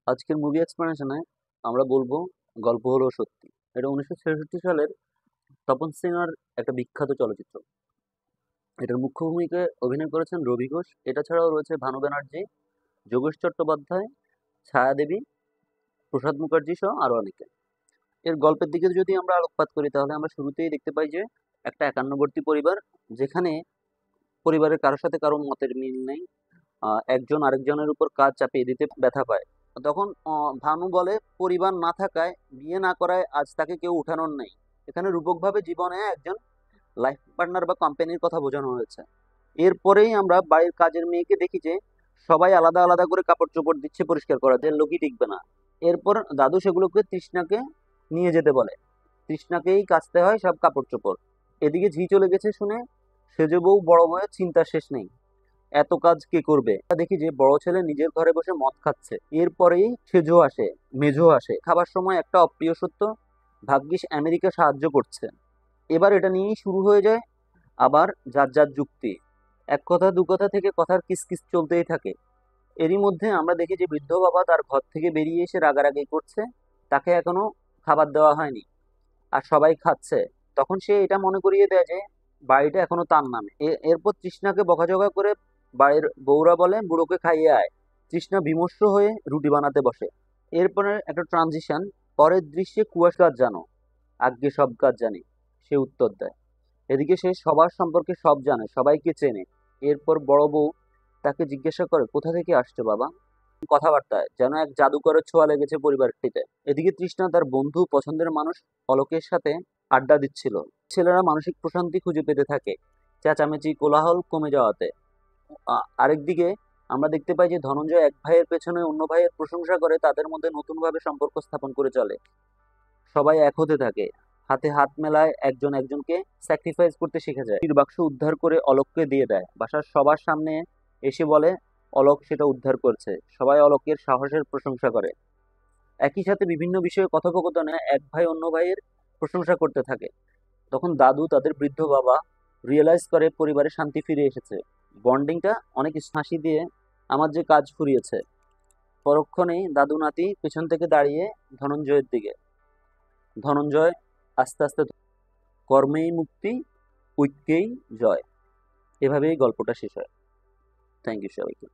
আজকের মুভি এক্সপ্লেনেশনে আমরা বলবো গল্প হলো সত্যি। এটা 1966 সালের তপন সিনহার একটা বিখ্যাত চলচ্চিত্র। এটার মুখ্য ভূমিকায় অভিনয় করেছেন রবি ঘোষ। এটা ছাড়াও রয়েছে ভানু ব্যানার্জি, যোগেশ চট্টোপাধ্যায়, ছায়া দেবী, প্রসাদ মুখার্জি সহ আরো অনেকে। এর গল্পের দিকে যদি আমরা আলোকপাত করি তাহলে আমরা শুরুতেই দেখতে পাই যে একটা একান্নবর্তী পরিবার, যেখানে পরিবারের কারোর সাথে কারো মতের মিল নেই। একজন আরেকজনের উপর কাজ চাপিয়ে দিতে ব্যথা পায়। তখন ভানু বলে পরিবার না থাকায়, বিয়ে না করায় আজ তাকে কেউ উঠানোর নেই। এখানে রূপকভাবে জীবনে একজন লাইফ পার্টনার বা কোম্পানির কথা বোঝানো হয়েছে। এরপরেই আমরা বাড়ির কাজের মেয়েকে দেখি যে সবাই আলাদা আলাদা করে কাপড় চোপড় দিচ্ছে পরিষ্কার করা, যে লোকই টিকবে না। এরপর দাদু সেগুলোকে তৃষ্ণাকে নিয়ে যেতে বলে। তৃষ্ণাকেই কাচতে হয় সব কাপড় চোপড়। এদিকে ঝি চলে গেছে শুনে সেজ বউ বড় বউয়ের চিন্তার শেষ নেই। এত কাজ কে করবে? দেখি যে বড় ছেলে নিজের ঘরে বসে মদ খাচ্ছে। এরপরেই সেজো আসে, মেঝো আসে। খাবার সময় একটা অপ্রিয় সত্য, ভাগ্যিস আমেরিকা সাহায্য করছে। এবার এটা নিয়েই শুরু হয়ে যায় আবার যার যার যুক্তি। এক কথা দু কথা থেকে কথার কিসকিস চলতেই থাকে। এরই মধ্যে আমরা দেখি যে বৃদ্ধ বাবা তার ঘর থেকে বেরিয়ে এসে রাগারাগি করছে। তাকে এখনো খাবার দেওয়া হয়নি আর সবাই খাচ্ছে। তখন সে এটা মনে করিয়ে দেয় যে বাড়িটা এখনো তার নামে। এরপর তৃষ্ণাকে বকাঝকা করে বাড়ির বউরা বলে বুড়োকে খাইয়ে আয়। তৃষ্ণা বিমর্ষ হয়ে রুটি বানাতে বসে। এরপরে একটা ট্রানজিশন। পরের দৃশ্যে কুয়াশা কাজ জানো? আজ্ঞে সব কাজ জানি, সে উত্তর দেয়। এদিকে সে সবার সম্পর্কে সব জানে, সবাইকে চেনে। এরপর বড় বউ তাকে জিজ্ঞাসা করে কোথা থেকে আসছো বাবা। কথাবার্তায় যেন এক জাদুকরের ছোঁয়া লেগেছে পরিবারটিতে। এদিকে তৃষ্ণা তার বন্ধু পছন্দের মানুষ অলোকের সাথে আড্ডা দিচ্ছিল। ছেলেরা মানসিক প্রশান্তি খুঁজে পেতে থাকে চেঁচামেচি কোলাহল কমে যাওয়াতে। আরেকদিকে আমরা দেখতে পাই যে ধনঞ্জয় এক ভাইয়ের পেছনে অন্য ভাইয়ের প্রশংসা করে তাদের মধ্যে নতুন ভাবে সম্পর্ক স্থাপন করে চলে। সবাই এক হতে থাকে, হাতে হাত মেলায়, একজন একজনকে স্যাক্রিফাইস করতে শিখে যায়। তীর বাক্স উদ্ধার করে অলোককে দিয়ে দেয়, বাসার সবার সামনে এসে বলে অলোক সেটা উদ্ধার করছে। সবাই অলোকের সাহসের প্রশংসা করে। একই সাথে বিভিন্ন বিষয়ে কথোপকথনে এক ভাই অন্য ভাইয়ের প্রশংসা করতে থাকে। তখন দাদু তাদের বৃদ্ধ বাবা রিয়েলাইজ করে পরিবারে শান্তি ফিরে এসেছে। বন্ডিংটা অনেক হাসি দিয়ে আমার যে কাজ ফুরিয়েছে। পরক্ষণেই দাদু নাতি পেছন থেকে দাঁড়িয়ে ধনঞ্জয়ের দিকে। ধনঞ্জয় আস্তে আস্তে কর্মেই মুক্তি, ঐক্যেই জয়। এভাবেই গল্পটা শেষ হয়। থ্যাংক ইউ সবাইকে।